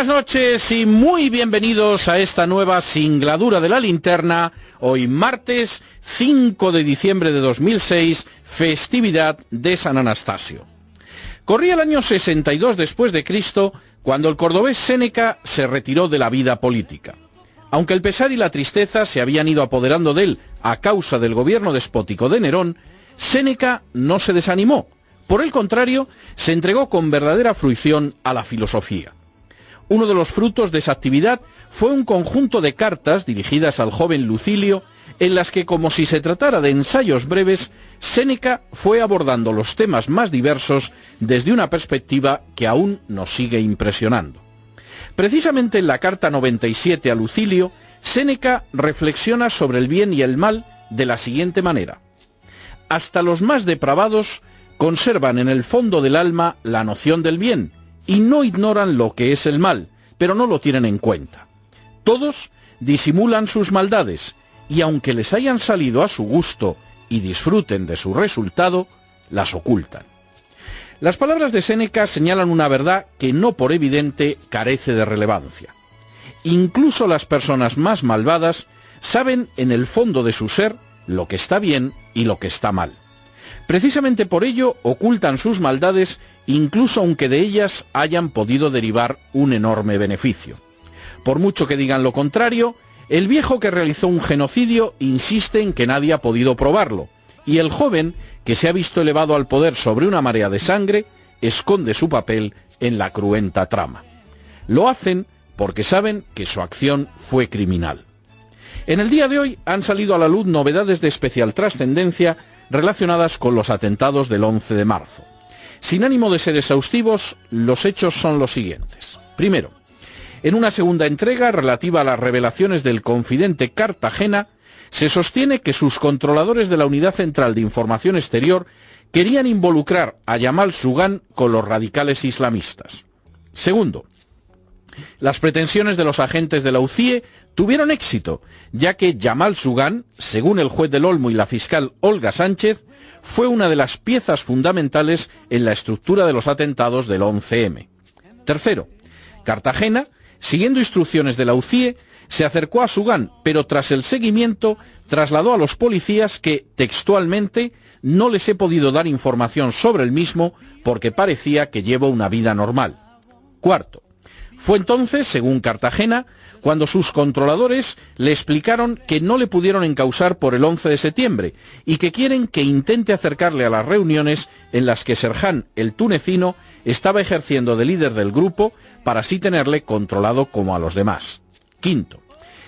Buenas noches y muy bienvenidos a esta nueva singladura de la linterna, hoy martes 5 de diciembre de 2006, festividad de San Anastasio. Corría el año 62 después de Cristo, cuando el cordobés Séneca se retiró de la vida política. Aunque el pesar y la tristeza se habían ido apoderando de él a causa del gobierno despótico de Nerón, Séneca no se desanimó. Por el contrario, se entregó con verdadera fruición a la filosofía. Uno de los frutos de esa actividad fue un conjunto de cartas dirigidas al joven Lucilio, en las que, como si se tratara de ensayos breves, Séneca fue abordando los temas más diversos desde una perspectiva que aún nos sigue impresionando. Precisamente en la carta 97 a Lucilio, Séneca reflexiona sobre el bien y el mal de la siguiente manera: hasta los más depravados conservan en el fondo del alma la noción del bien, y no ignoran lo que es el mal, pero no lo tienen en cuenta. Todos disimulan sus maldades, y aunque les hayan salido a su gusto y disfruten de su resultado, las ocultan. Las palabras de Séneca señalan una verdad que no por evidente carece de relevancia. Incluso las personas más malvadas saben en el fondo de su ser lo que está bien y lo que está mal. Precisamente por ello ocultan sus maldades, incluso aunque de ellas hayan podido derivar un enorme beneficio. Por mucho que digan lo contrario, el viejo que realizó un genocidio insiste en que nadie ha podido probarlo, y el joven que se ha visto elevado al poder sobre una marea de sangre esconde su papel en la cruenta trama. Lo hacen porque saben que su acción fue criminal. En el día de hoy han salido a la luz novedades de especial trascendencia relacionadas con los atentados del 11 de marzo. Sin ánimo de ser exhaustivos, los hechos son los siguientes. Primero, en una segunda entrega relativa a las revelaciones del confidente Cartagena, se sostiene que sus controladores de la Unidad Central de Información Exterior querían involucrar a Yamal Sugán con los radicales islamistas. Segundo, las pretensiones de los agentes de la UCIE tuvieron éxito, ya que Yamal Sugán, según el juez del Olmo y la fiscal Olga Sánchez, fue una de las piezas fundamentales en la estructura de los atentados del 11M. Tercero, Cartagena, siguiendo instrucciones de la UCIE, se acercó a Sugán, pero tras el seguimiento trasladó a los policías que, textualmente, no les he podido dar información sobre el mismo porque parecía que llevo una vida normal. Cuarto, fue entonces, según Cartagena, cuando sus controladores le explicaron que no le pudieron encausar por el 11 de septiembre y que quieren que intente acercarle a las reuniones en las que Serján, el tunecino, estaba ejerciendo de líder del grupo para así tenerle controlado como a los demás. Quinto,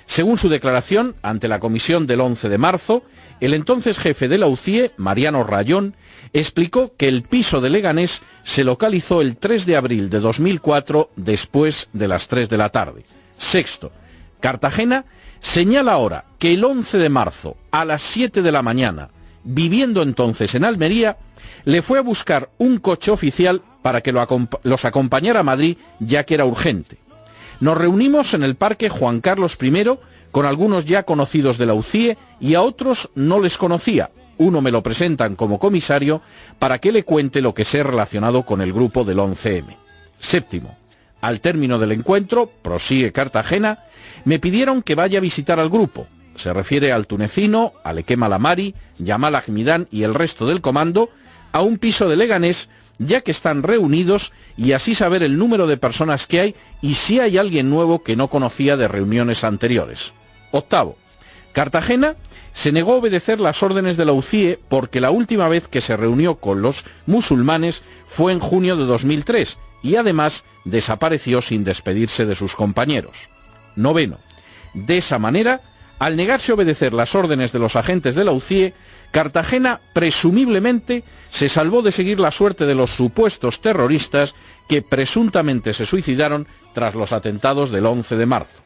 según su declaración ante la comisión del 11 de marzo, el entonces jefe de la UCIE, Mariano Rayón, explicó que el piso de Leganés se localizó el 3 de abril de 2004 después de las 3 de la tarde. Sexto, Cartagena señala ahora que el 11 de marzo a las 7 de la mañana, viviendo entonces en Almería, le fue a buscar un coche oficial para que los acompañara a Madrid, ya que era urgente. Nos reunimos en el Parque Juan Carlos I con algunos ya conocidos de la UCIE y a otros no les conocía. Uno me lo presentan como comisario para que le cuente lo que sé relacionado con el grupo del 11M. Séptimo, al término del encuentro, prosigue Cartagena, me pidieron que vaya a visitar al grupo. Se refiere al tunecino, Alequem Alamari, Yamal Ahmidán y el resto del comando, a un piso de Leganés, ya que están reunidos, y así saber el número de personas que hay y si hay alguien nuevo que no conocía de reuniones anteriores. Octavo, Cartagena se negó a obedecer las órdenes de la UCIE porque la última vez que se reunió con los musulmanes fue en junio de 2003 y además desapareció sin despedirse de sus compañeros. Noveno, de esa manera, al negarse a obedecer las órdenes de los agentes de la UCIE, Cartagena presumiblemente se salvó de seguir la suerte de los supuestos terroristas que presuntamente se suicidaron tras los atentados del 11 de marzo.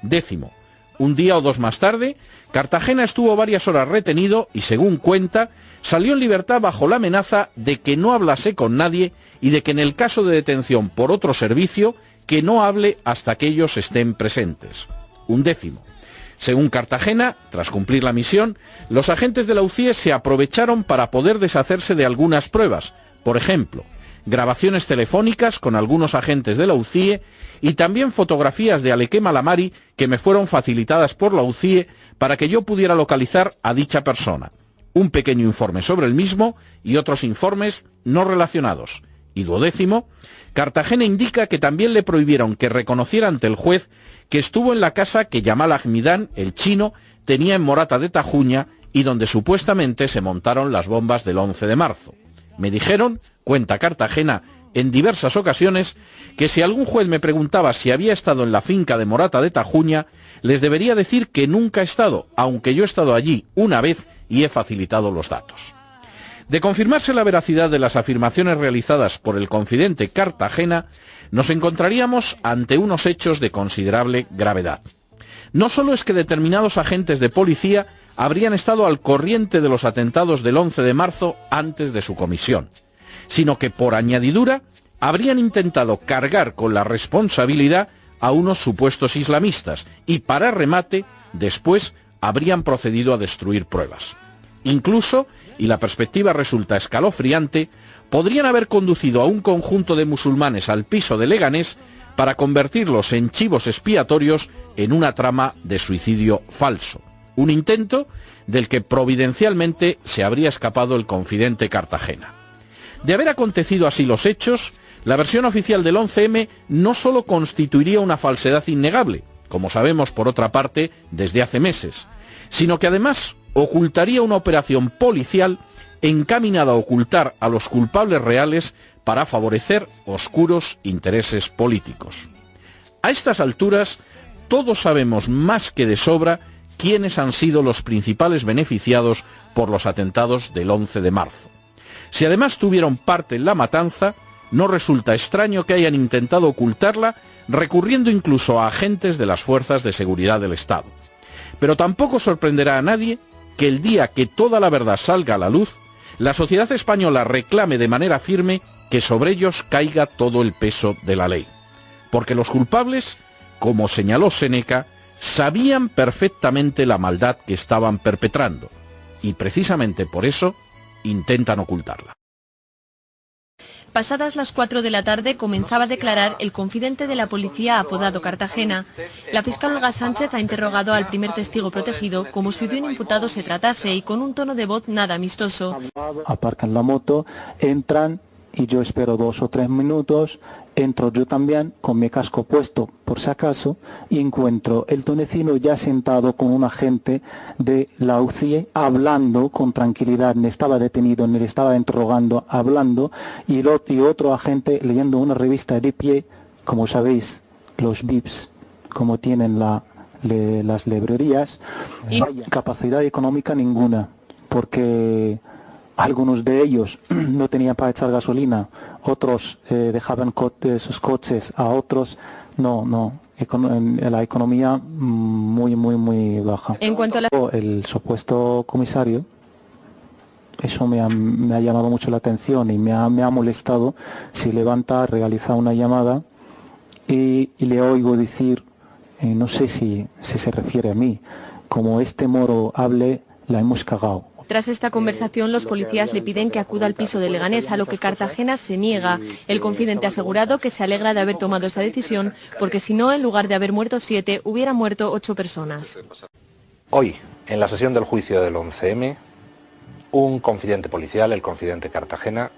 Décimo, un día o dos más tarde, Cartagena estuvo varias horas retenido y, según cuenta, salió en libertad bajo la amenaza de que no hablase con nadie y de que en el caso de detención por otro servicio, que no hable hasta que ellos estén presentes. Undécimo, según Cartagena, tras cumplir la misión, los agentes de la UCIE se aprovecharon para poder deshacerse de algunas pruebas. Por ejemplo, grabaciones telefónicas con algunos agentes de la UCIE y también fotografías de Alequema Lamari que me fueron facilitadas por la UCIE para que yo pudiera localizar a dicha persona. Un pequeño informe sobre el mismo y otros informes no relacionados. Y 12º, Cartagena indica que también le prohibieron que reconociera ante el juez que estuvo en la casa que Yamal Ahmidán, el chino, tenía en Morata de Tajuña y donde supuestamente se montaron las bombas del 11 de marzo. Me dijeron, cuenta Cartagena, en diversas ocasiones, que si algún juez me preguntaba si había estado en la finca de Morata de Tajuña, les debería decir que nunca he estado, aunque yo he estado allí una vez y he facilitado los datos. De confirmarse la veracidad de las afirmaciones realizadas por el confidente Cartagena, nos encontraríamos ante unos hechos de considerable gravedad. No solo es que determinados agentes de policía habrían estado al corriente de los atentados del 11 de marzo antes de su comisión, sino que por añadidura habrían intentado cargar con la responsabilidad a unos supuestos islamistas y para remate, después habrían procedido a destruir pruebas. Incluso, y la perspectiva resulta escalofriante, podrían haber conducido a un conjunto de musulmanes al piso de Leganés para convertirlos en chivos expiatorios en una trama de suicidio falso. Un intento del que providencialmente se habría escapado el confidente Cartagena. De haber acontecido así los hechos, la versión oficial del 11M no solo constituiría una falsedad innegable, como sabemos por otra parte desde hace meses, sino que además ocultaría una operación policial encaminada a ocultar a los culpables reales para favorecer oscuros intereses políticos. A estas alturas, todos sabemos más que de sobra quiénes han sido los principales beneficiados por los atentados del 11 de marzo. Si además tuvieron parte en la matanza, no resulta extraño que hayan intentado ocultarla recurriendo incluso a agentes de las fuerzas de seguridad del Estado. Pero tampoco sorprenderá a nadie que el día que toda la verdad salga a la luz, la sociedad española reclame de manera firme que sobre ellos caiga todo el peso de la ley. Porque los culpables, como señaló Séneca, sabían perfectamente la maldad que estaban perpetrando, y precisamente por eso intentan ocultarla. Pasadas las 4 de la tarde comenzaba a declarar el confidente de la policía apodado Cartagena. La fiscal Olga Sánchez ha interrogado al primer testigo protegido como si de un imputado se tratase y con un tono de voz nada amistoso. Aparcan la moto, entran y yo espero 2 o 3 minutos, entro yo también con mi casco puesto por si acaso y encuentro el tunecino ya sentado con un agente de la UCIE hablando con tranquilidad, ni estaba detenido ni le estaba interrogando, hablando y otro agente leyendo una revista de pie, como sabéis, los VIPs, como tienen las librerías, capacidad económica ninguna, porque algunos de ellos no tenían para echar gasolina, otros dejaban sus coches a otros, la economía muy baja. En cuanto a el supuesto comisario, eso me ha llamado mucho la atención y me ha molestado. Si levanta, realiza una llamada y le oigo decir, no sé si se refiere a mí, como este moro hable, la hemos cagado. Tras esta conversación, los policías le piden que acuda al piso de Leganés, a lo que Cartagena se niega. El confidente ha asegurado que se alegra de haber tomado esa decisión, porque si no, en lugar de haber muerto 7, hubieran muerto 8 personas. Hoy, en la sesión del juicio del 11M, un confidente policial, el confidente Cartagena,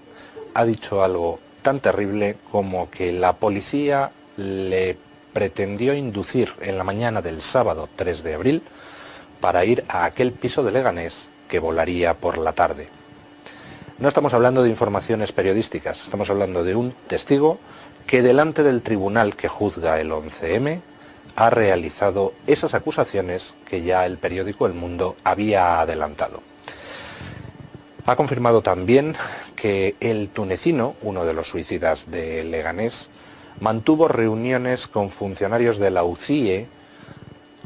ha dicho algo tan terrible como que la policía le pretendió inducir en la mañana del sábado 3 de abril para ir a aquel piso de Leganés que volaría por la tarde. No estamos hablando de informaciones periodísticas, estamos hablando de un testigo que delante del tribunal que juzga el 11M ha realizado esas acusaciones que ya el periódico El Mundo había adelantado. Ha confirmado también que el tunecino, uno de los suicidas de Leganés, mantuvo reuniones con funcionarios de la UCIE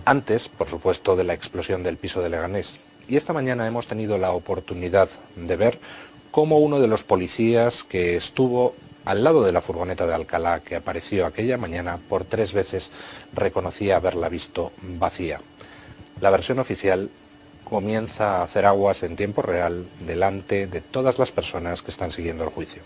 antes, por supuesto, de la explosión del piso de Leganés. Y esta mañana hemos tenido la oportunidad de ver cómo uno de los policías que estuvo al lado de la furgoneta de Alcalá que apareció aquella mañana por 3 veces reconocía haberla visto vacía. La versión oficial comienza a hacer aguas en tiempo real delante de todas las personas que están siguiendo el juicio.